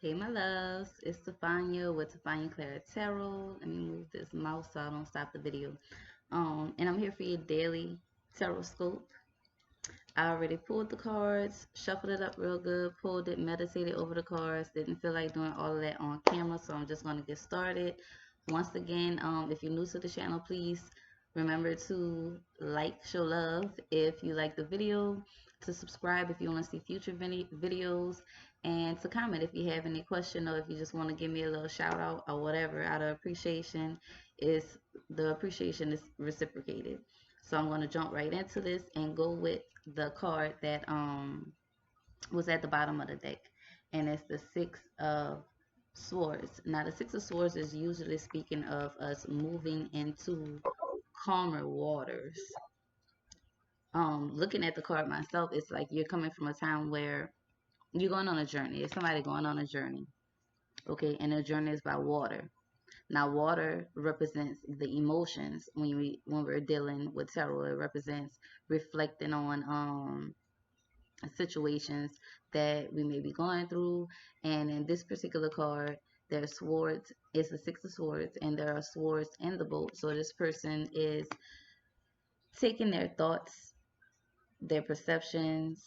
Hey, my loves, it's Stefania with TfawniaClaireTarot. Let me move this mouse so I don't stop the video. And I'm here for your daily Tarotscope. I already pulled the cards, shuffled it up real good, pulled it, meditated over the cards. Didn't feel like doing all of that on camera, so I'm just going to get started. Once again, if you're new to the channel, please remember to like, show love if you like the video, to subscribe if you want to see future videos, and to comment if you have any question or if you just want to give me a little shout out or whatever out of appreciation. Is the appreciation is reciprocated. So I'm going to jump right into this and go with the card that was at the bottom of the deck, and it's the Six of Swords. Now, the Six of Swords is usually speaking of us moving into calmer waters. Looking at the card myself, it's like you're coming from a time where you're going on a journey. It's somebody going on a journey, okay, and the journey is by water. Now, water represents the emotions when we're dealing with tarot. It represents reflecting on situations that we may be going through. And in this particular card, there's swords. It's the Six of Swords, and there are swords in the boat. So this person is taking their thoughts, their perceptions,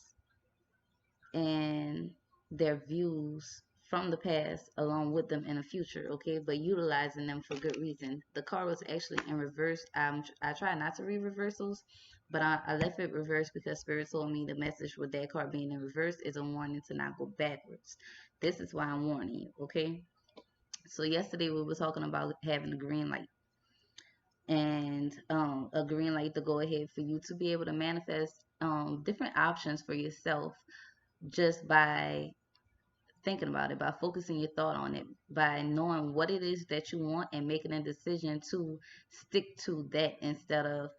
and their views from the past along with them in the future, okay, but utilizing them for good reason. The card was actually in reverse. I try not to read reversals, but I left it reversed because Spirit told me the message with that card being in reverse is a warning to not go backwards. This is why I'm warning you, okay? So yesterday we were talking about having a green light, and a green light to go ahead for you to be able to manifest different options for yourself just by thinking about it, by focusing your thought on it, by knowing what it is that you want and making a decision to stick to that instead of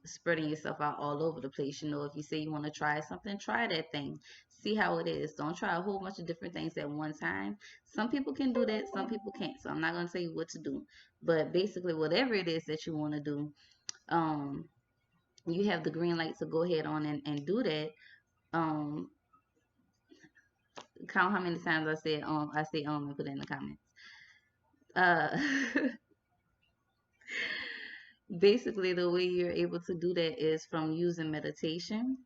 spreading yourself out all over the place. You know, if you say you want to try something, try that thing. See how it is. Don't try a whole bunch of different things at one time. Some people can do that, some people can't. So I'm not going to tell you what to do. But basically, whatever it is that you want to do, um, you have the green light to go ahead on and do that. Um, Count how many times I say and put it in the comments. Uh Basically the way you're able to do that is from using meditation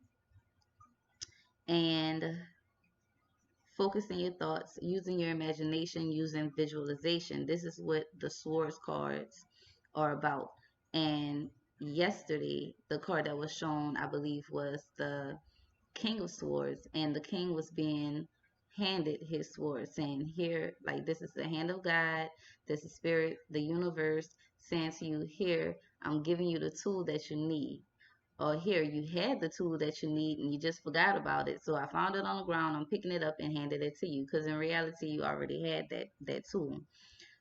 and focusing your thoughts, using your imagination, using visualization. This is what the swords cards are about. And yesterday the card that was shown, I believe, was the King of Swords, and the king was being handed his sword, saying, here, like, this is the hand of God, this is spirit, the universe, saying to you, here, I'm giving you the tool that you need. Or here, you had the tool that you need and you just forgot about it. So I found it on the ground, I'm picking it up and handed it to you, because in reality you already had that tool.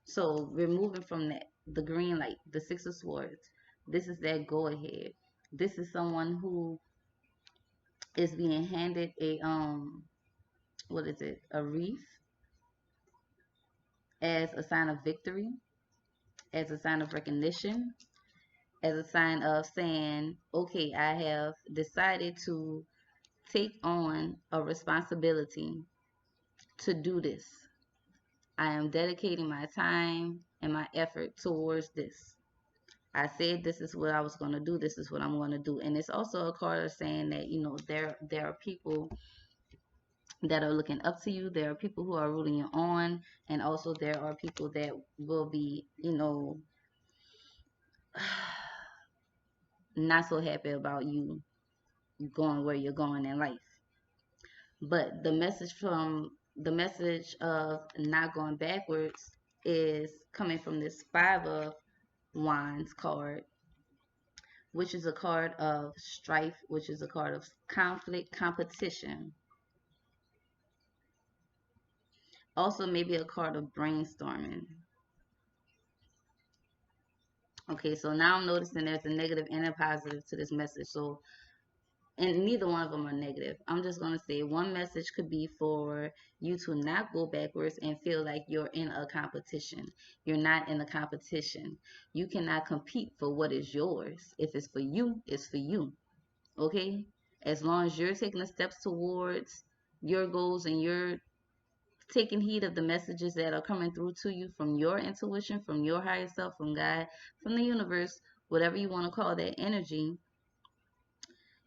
So we're moving from that, the green light, the Six of Swords. This is that go ahead. This is someone who is being handed a what is it, a wreath, as a sign of victory, as a sign of recognition, as a sign of saying, okay, I have decided to take on a responsibility to do this. I am dedicating my time and my effort towards this. I said this is what I was going to do, this is what I'm going to do. And it's also a card of saying that, you know, there are people that are looking up to you. There are people who are rooting you on, and also there are people that will be, you know, not so happy about you going where you're going in life. But the message of not going backwards is coming from this Five of Wands card, which is a card of strife, which is a card of conflict, competition. Also, maybe a card of brainstorming. Okay, so now I'm noticing there's a negative and a positive to this message. So, and neither one of them are negative. I'm just going to say one message could be for you to not go backwards and feel like you're in a competition. You're not in a competition. You cannot compete for what is yours. If it's for you, it's for you. Okay? As long as you're taking the steps towards your goals and you're taking heed of the messages that are coming through to you from your intuition, from your higher self, from God, from the universe, whatever you want to call that energy,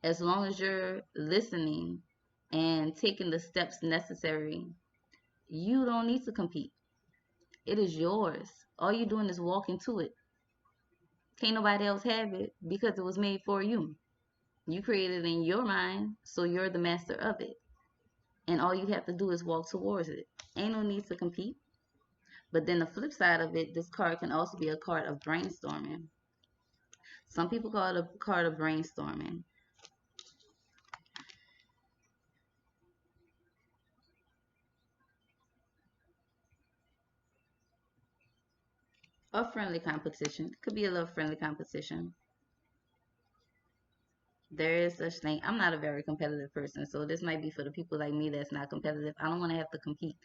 as long as you're listening and taking the steps necessary, you don't need to compete. It is yours. All you're doing is walking to it. Can't nobody else have it because it was made for you. You created it in your mind, so you're the master of it. And all you have to do is walk towards it. Ain't no need to compete. But then the flip side of it, this card can also be a card of brainstorming. Some people call it a card of brainstorming. A friendly competition. Could be a little friendly competition. There is such thing. I'm not a very competitive person, so this might be for the people like me that's not competitive. I don't want to have to compete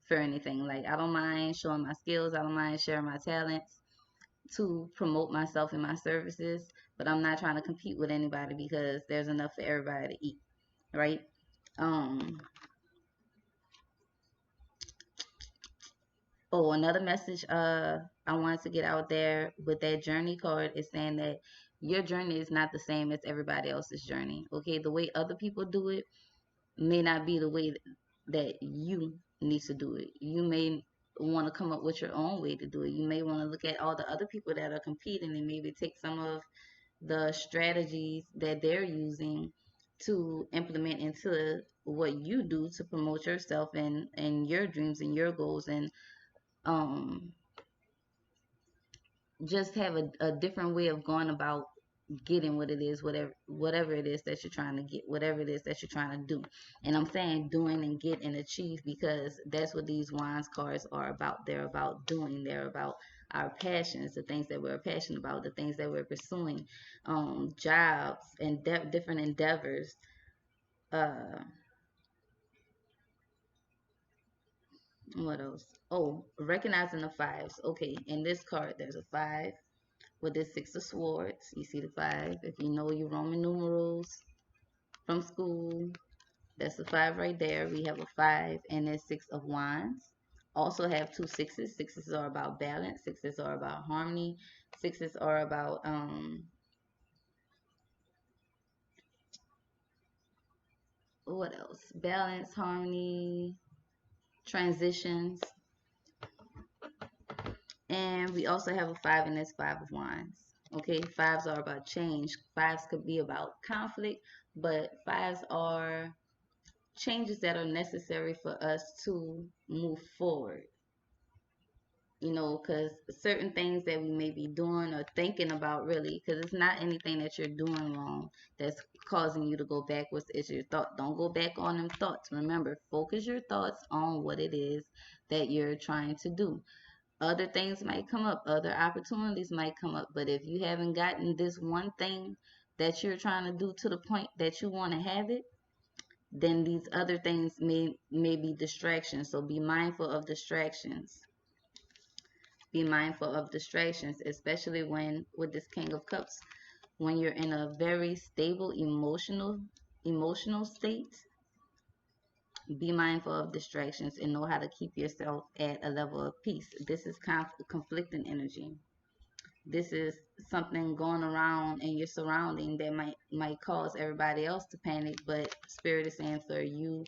for anything. Like, I don't mind showing my skills. I don't mind sharing my talents to promote myself and my services, but I'm not trying to compete with anybody because there's enough for everybody to eat, right? Um, Oh, another message I wanted to get out there with that journey card is saying that your journey is not the same as everybody else's journey. Okay, the way other people do it may not be the way that you need to do it. You may want to come up with your own way to do it. You may want to look at all the other people that are competing and maybe take some of the strategies that they're using to implement into what you do to promote yourself and your dreams and your goals, and um just have a different way of going about getting what it is, whatever it is that you're trying to get, whatever it is that you're trying to do. And I'm saying doing and get and achieve because that's what these wands cards are about. They're about doing. They're about our passions, the things that we're passionate about, the things that we're pursuing, jobs and different endeavors. uh what else? Oh, recognizing the fives. Okay, in this card there's a five with this six of swords. You see the five. If you know your Roman numerals from school, that's the five right there. We have a five and then six of wands. Also have two sixes. Sixes are about balance. Sixes are about harmony. Sixes are about what else? Balance, harmony, transitions. And we also have a five and that's five of wands. Okay, fives are about change. Fives could be about conflict, but fives are changes that are necessary for us to move forward. You know, because certain things that we may be doing or thinking about, really, because it's not anything that you're doing wrong that's causing you to go backwards. It's your thought. Don't go back on them thoughts. Remember, focus your thoughts on what it is that you're trying to do. Other things might come up, other opportunities might come up, but if you haven't gotten this one thing that you're trying to do to the point that you want to have it, then these other things may be distractions. So be mindful of distractions. Be mindful of distractions, especially when with this King of Cups, when you're in a very stable emotional state. Be mindful of distractions and know how to keep yourself at a level of peace. This is conflicting energy. This is something going around in your surrounding that might cause everybody else to panic, but Spirit is saying for you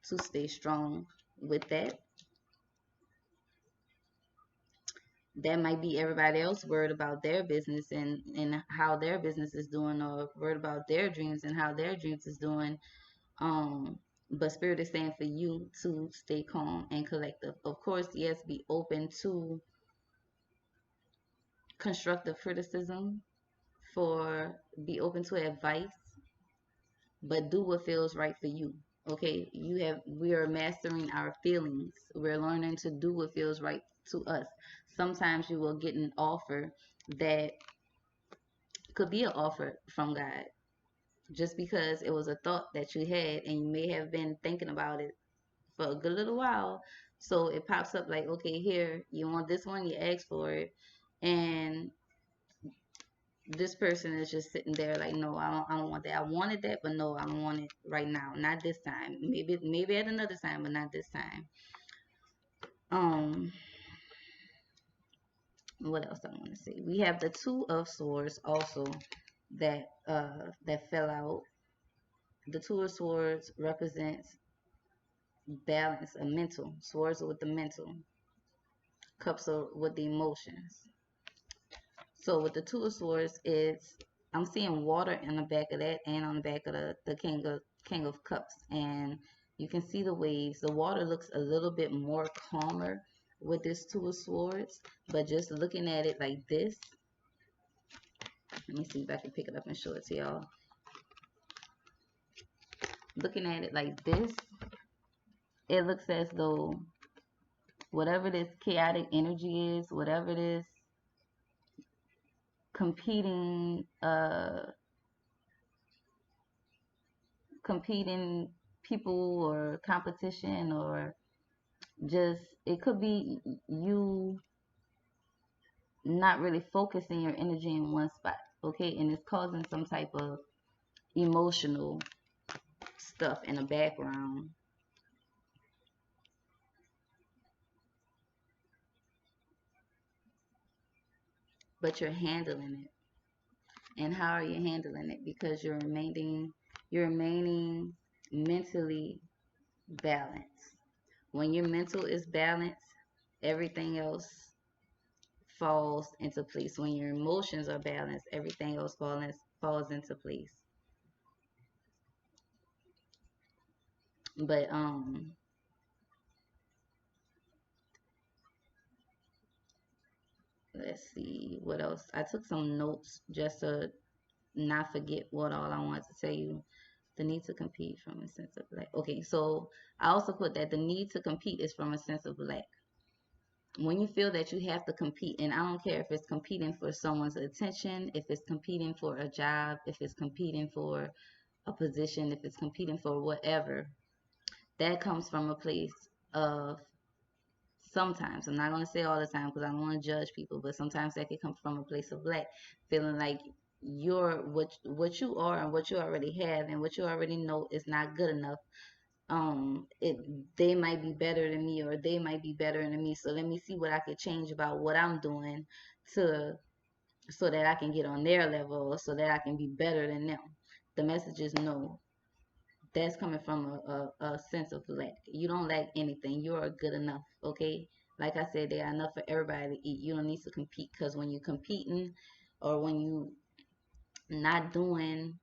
to stay strong with that. That might be everybody else worried about their business and how their business is doing, or worried about their dreams and how their dreams is doing. But Spirit is saying for you to stay calm and collective. Of course, yes, be open to constructive criticism, for be open to advice, but do what feels right for you. Okay, we are mastering our feelings. We're learning to do what feels right to us. Sometimes you will get an offer that could be an offer from God, just because it was a thought that you had and you may have been thinking about it for a good little while. So it pops up like, okay, here, you want this one, you ask for it, and this person is just sitting there like, no, I don't want that. I wanted that, but no, I don't want it right now. Not this time. Maybe at another time, but not this time. Um, what else I want to say? We have the Two of Swords also that fell out. The Two of Swords represents balance, a mental. Swords are with the mental. Cups are with the emotions. So with the Two of Swords, I'm seeing water in the back of that and on the back of the King of Cups. And you can see the waves. The water looks a little bit more calmer with this Two of Swords. But just looking at it like this, let me see if I can pick it up and show it to y'all. Looking at it like this, it looks as though whatever this chaotic energy is, whatever this competing competing people or competition, or just it could be you not really focusing your energy in one spot, okay, and it's causing some type of emotional stuff in the background. But you're handling it. And how are you handling it? Because you're remaining mentally balanced. When your mental is balanced, everything else falls into place. When your emotions are balanced, everything else falls into place. But let's see what else. I took some notes just to not forget what all I wanted to tell you. The need to compete from a sense of lack. Okay, so I also put that the need to compete is from a sense of lack. When you feel that you have to compete, and I don't care if it's competing for someone's attention, if it's competing for a job, if it's competing for a position, if it's competing for whatever, that comes from a place of, sometimes, I'm not going to say all the time because I don't want to judge people, but sometimes that can come from a place of lack, feeling like you're what you are and what you already have and what you already know is not good enough. It They might be better than me, or they might be better than me, so let me see what I could change about what I'm doing to so that I can get on their level, or so that I can be better than them. The message is no. That's coming from a sense of lack. You don't lack anything. You are good enough, okay? Like I said, there are enough for everybody to eat. You don't need to compete, because when you're competing, or when you not doing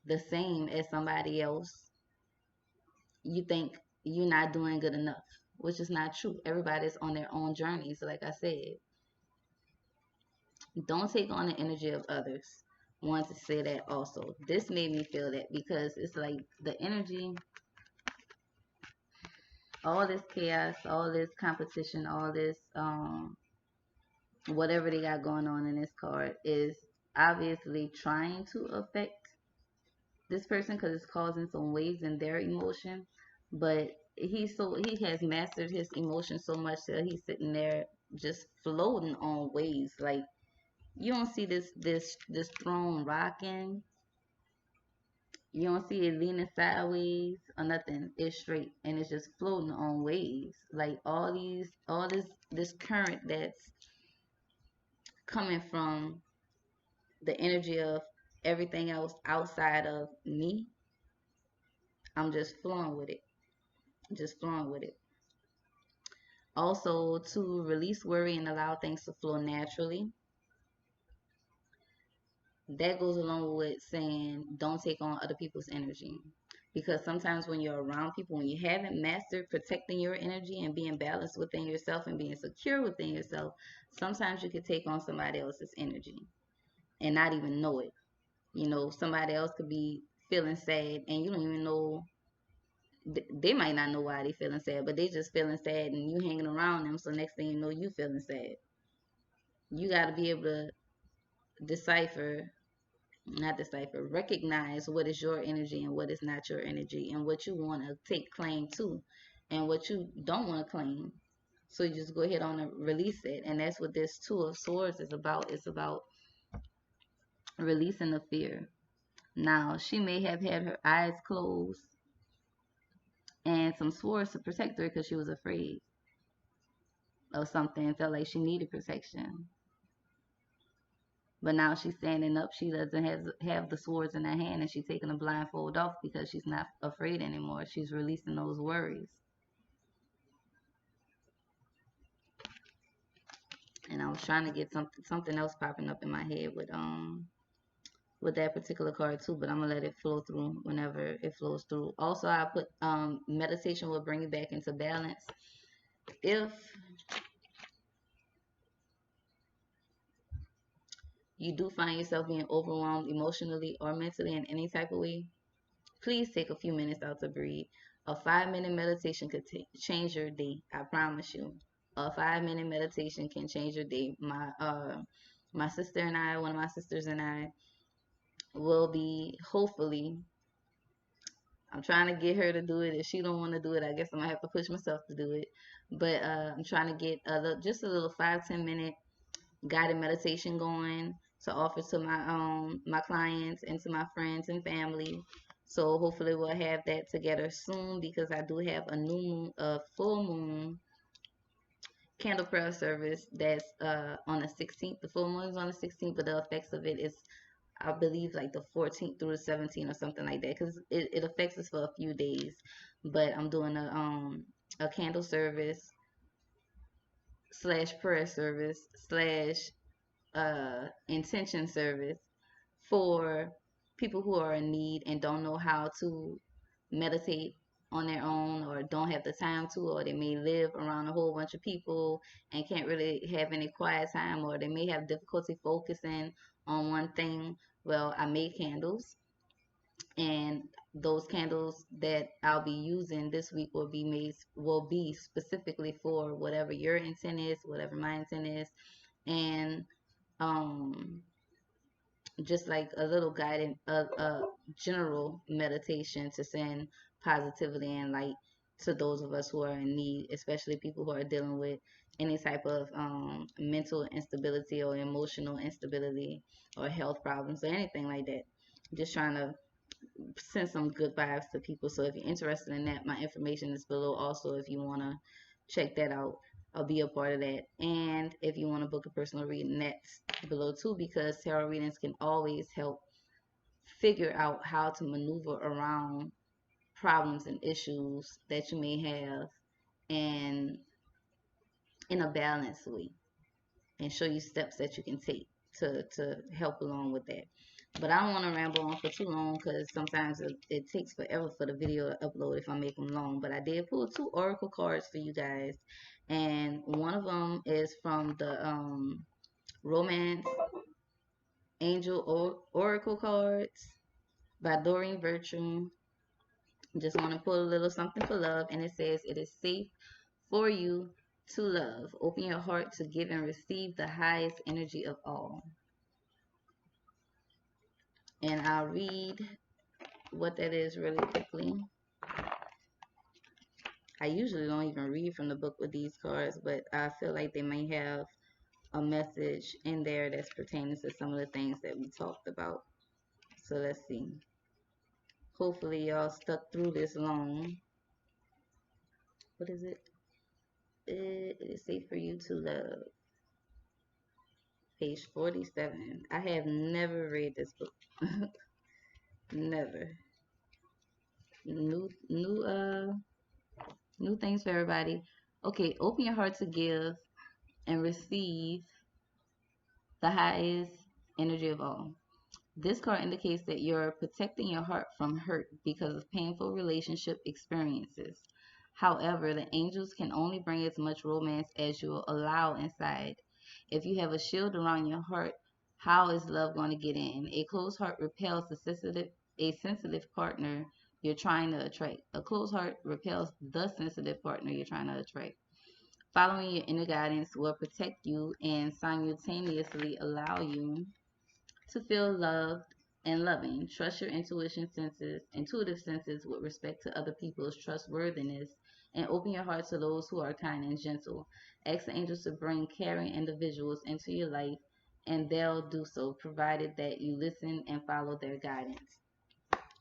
the same as somebody else, you think you're not doing good enough, which is not true. Everybody's on their own journeys. Like I said, don't take on the energy of others. Want to say that also. This made me feel that, because it's like the energy, all this chaos, all this competition, all this whatever they got going on in this card is obviously trying to affect this person, because it's causing some waves in their emotion. But he has mastered his emotion so much that he's sitting there just floating on waves. Like, you don't see this throne rocking. You don't see it leaning sideways or nothing. It's straight and it's just floating on waves. Like, all this current that's coming from the energy of everything else outside of me. I'm just flowing with it. Just flowing with it. Also, to release worry and allow things to flow naturally. That goes along with saying don't take on other people's energy. Because sometimes when you're around people, when you haven't mastered protecting your energy and being balanced within yourself and being secure within yourself, sometimes you could take on somebody else's energy and not even know it. Somebody else could be feeling sad and you don't even know. They might not know why they feeling sad, but they just feeling sad and you hanging around them, so next thing you know, you feeling sad. You got to be able to decipher not decipher, recognize what is your energy and what is not your energy, and what you want to take claim to and what you don't want to claim. So you just go ahead on and release it. And that's what this Two of Swords is about. It's about releasing the fear. Now, she may have had her eyes closed and some swords to protect her because she was afraid. or something, felt like she needed protection. But now she's standing up. She doesn't have the swords in her hand, and she's taking the blindfold off because she's not afraid anymore. She's releasing those worries. And I was trying to get something else popping up in my head with that particular card too, but I'm gonna let it flow through whenever it flows through. Also, I put meditation will bring you back into balance. If you do find yourself being overwhelmed emotionally or mentally in any type of way, please take a few minutes out to breathe. A 5-minute meditation could change your day. I promise you. A 5-minute meditation can change your day. My sister and I, one of my sisters and I, will be hopefully. I'm trying to get her to do it. If she don't want to do it, I guess I'm gonna have to push myself to do it. But I'm trying to get just a little 5-10 minute guided meditation going to offer to my clients and to my friends and family. So hopefully we'll have that together soon, because I do have a full moon candle prayer service that's on the 16th. The full moon is on the 16th, but the effects of it is, I believe, like the 14th through the 17th or something like that, because it affects us for a few days. But I'm doing a candle service slash prayer service slash intention service for people who are in need and don't know how to meditate on their own, or don't have the time to, or they may live around a whole bunch of people and can't really have any quiet time, or they may have difficulty focusing on one thing. Well, I make candles, and those candles that I'll be using this week will be specifically for whatever your intent is, whatever my intent is. And um just like a little guided, a general meditation to send positivity and light to those of us who are in need, especially people who are dealing with any type of mental instability or emotional instability or health problems or anything like that. Just trying to send some good vibes to people. So if you're interested in that, my information is below also if you want to check that out. I'll be a part of that. And if you want to book a personal reading, that's below too, because tarot readings can always help figure out how to maneuver around problems and issues that you may have, and in a balanced way, and show you steps that you can take to help along with that. But I don't want to ramble on for too long, because sometimes it takes forever for the video to upload if I make them long. But I did pull 2 oracle cards for you guys, and one of them is from the Romance Angel Oracle cards by Doreen Virtue. Just want to pull a little something for love, and it says, "It is safe for you to love. Open your heart to give and receive the highest energy of all." And I'll read what that is really quickly. I usually don't even read from the book with these cards, but I feel like they may have a message in there that's pertaining to some of the things that we talked about. So let's see. Hopefully y'all stuck through this long. What is it? It is safe for you to love. Page 47. I have never read this book. Never. New things for everybody. Okay, open your heart to give and receive the highest energy of all. This card indicates that you're protecting your heart from hurt because of painful relationship experiences. However, the angels can only bring as much romance as you will allow inside. If you have a shield around your heart, how is love going to get in? A closed heart repels a sensitive partner you're trying to attract. A closed heart repels the sensitive partner you're trying to attract. Following your inner guidance will protect you and simultaneously allow you to feel loved and loving. Trust your intuitive senses with respect to other people's trustworthiness, and open your heart to those who are kind and gentle. Ask the angels to bring caring individuals into your life, and they'll do so, provided that you listen and follow their guidance.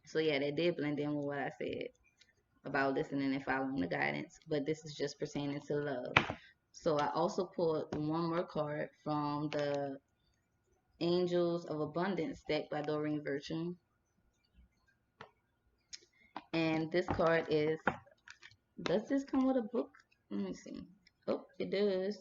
So yeah, that did blend in with what I said about listening and following the guidance, but this is just pertaining to love. So I also pulled one more card from the Angels of Abundance deck by Doreen Virtue. And this card is, does this come with a book? Let me see. Oh, it does.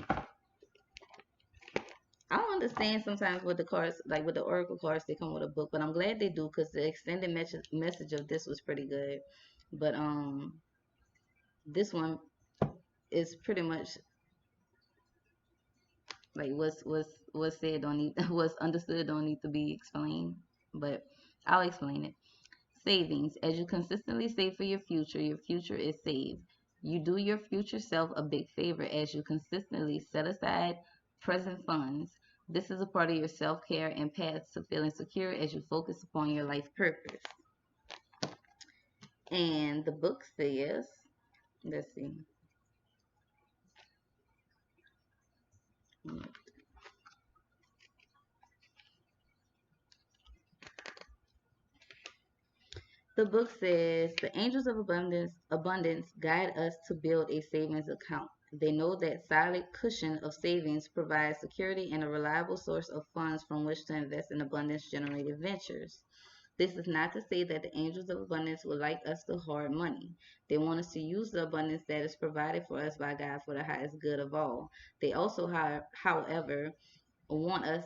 I don't understand sometimes with the cards, like with the Oracle cards, they come with a book, but I'm glad they do because the extended message of this was pretty good. But this one is pretty much like what's said don't need what's understood don't need to be explained. But I'll explain it. Savings. As you consistently save for your future is saved. You do your future self a big favor as you consistently set aside present funds. This is a part of your self-care and path to feeling secure as you focus upon your life purpose. And the book says, let's see. The book says the angels of abundance guide us to build a savings account. They know that solid cushion of savings provides security and a reliable source of funds from which to invest in abundance generated ventures. This is not to say that the angels of abundance would like us to hoard money. They want us to use the abundance that is provided for us by God for the highest good of all. They also, however, want us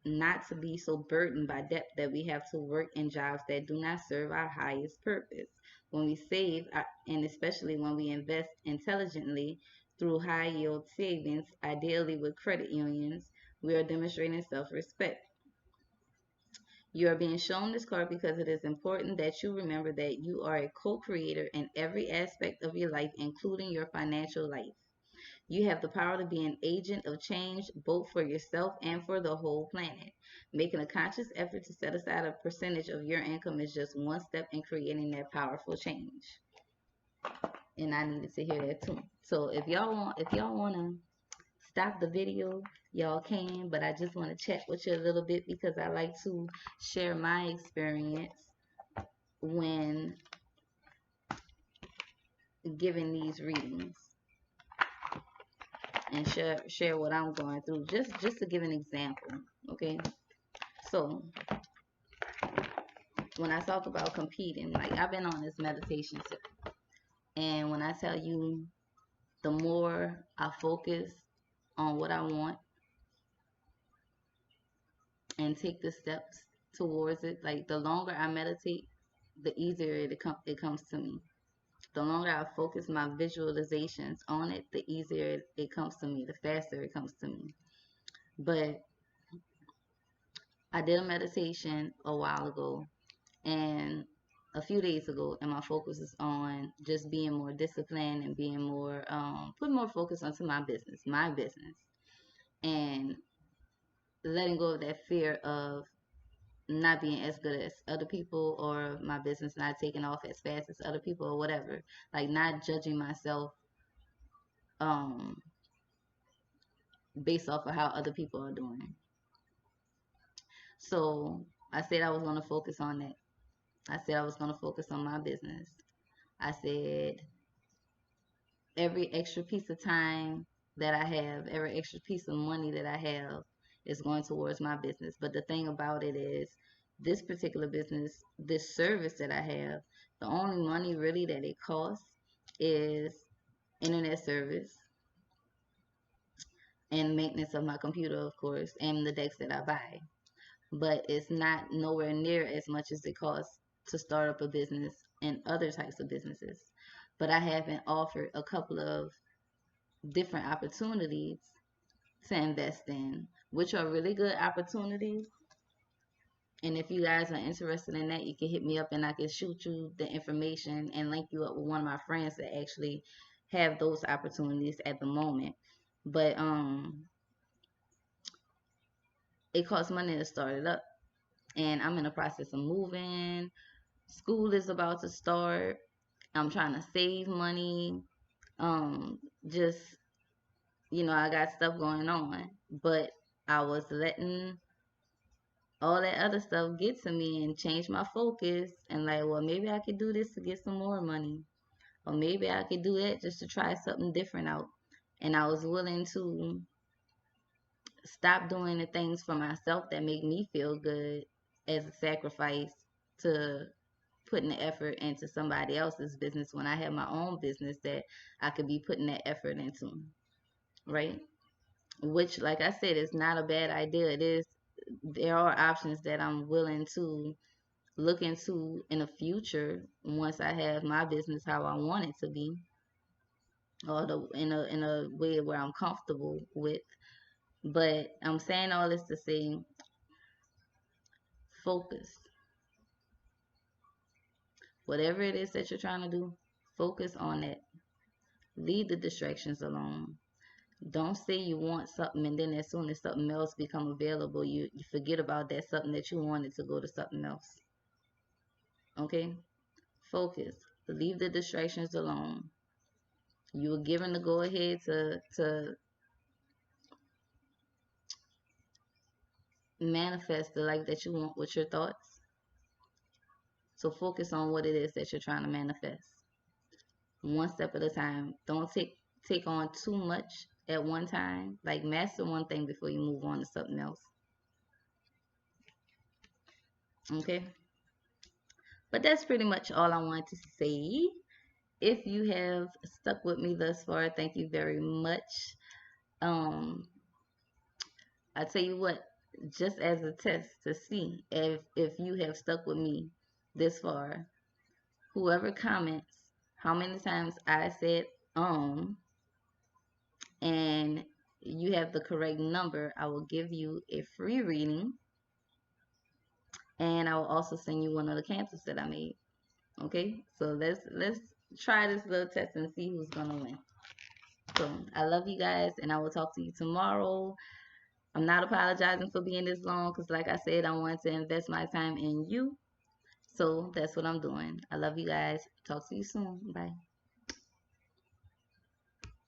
not to be so burdened by debt that we have to work in jobs that do not serve our highest purpose. When we save, and especially when we invest intelligently through high yield savings, ideally with credit unions, we are demonstrating self respect. You are being shown this card because it is important that you remember that you are a co creator in every aspect of your life, including your financial life. You have the power to be an agent of change both for yourself and for the whole planet. Making a conscious effort to set aside a percentage of your income is just one step in creating that powerful change. And I needed to hear that too. So if y'all wanna stop the video, y'all can, but I just want to chat with you a little bit because I like to share my experience when giving these readings and share what I'm going through, just to give an example. Okay, so when I talk about competing, like I've been on this meditation tip, and when I tell you, the more I focus on what I want and take the steps towards it, like the longer I meditate, the easier it comes to me. The longer I focus my visualizations on it, the easier it comes to me, the faster it comes to me. But I did a meditation a while ago and a few days ago, and my focus is on just being more disciplined and being more, putting more focus onto my business, and letting go of that fear of not being as good as other people or my business not taking off as fast as other people or whatever. Like not judging myself um based off of how other people are doing. So I said I was going to focus on that. I said I was going to focus on my business. I said every extra piece of time that I have, every extra piece of money that I have is going towards my business. But the thing about it is, this particular business, this service that I have, the only money really that it costs is internet service and maintenance of my computer, of course, and the decks that I buy. But it's not nowhere near as much as it costs to start up a business and other types of businesses. But I have been offered a couple of different opportunities to invest in, which are really good opportunities. And if you guys are interested in that, you can hit me up and I can shoot you the information and link you up with one of my friends that actually have those opportunities at the moment. But it costs money to start it up. And I'm in the process of moving. School is about to start. I'm trying to save money. Just, I got stuff going on. But I was letting all that other stuff get to me and change my focus and like, well, maybe I could do this to get some more money. Or maybe I could do that just to try something different out. and I was willing to stop doing the things for myself that make me feel good as a sacrifice to putting the effort into somebody else's business when I have my own business that I could be putting that effort into, right? Which, like I said, is not a bad idea. It is, there are options that I'm willing to look into in the future once I have my business how I want it to be, or in a way where I'm comfortable with. But I'm saying all this to say, focus. Whatever it is that you're trying to do, focus on it. Leave the distractions alone. Don't say you want something and then as soon as something else become available, you forget about that something that you wanted to go to something else. Okay? Focus. Leave the distractions alone. You were given the go ahead to manifest the life that you want with your thoughts. So focus on what it is that you're trying to manifest. One step at a time. Don't take on too much at one time. Like, master one thing before you move on to something else. Okay? But that's pretty much all I wanted to say. If you have stuck with me thus far, thank you very much. I tell you what, just as a test to see if you have stuck with me this far, whoever comments how many times I said and you have the correct number, I will give you a free reading, and I will also send you one of the candles that I made. Okay, so let's try this little test and see who's gonna win. So I love you guys, and I will talk to you tomorrow. I'm not apologizing for being this long because, like I said, I want to invest my time in you. So that's what I'm doing. I love you guys. Talk to you soon. Bye.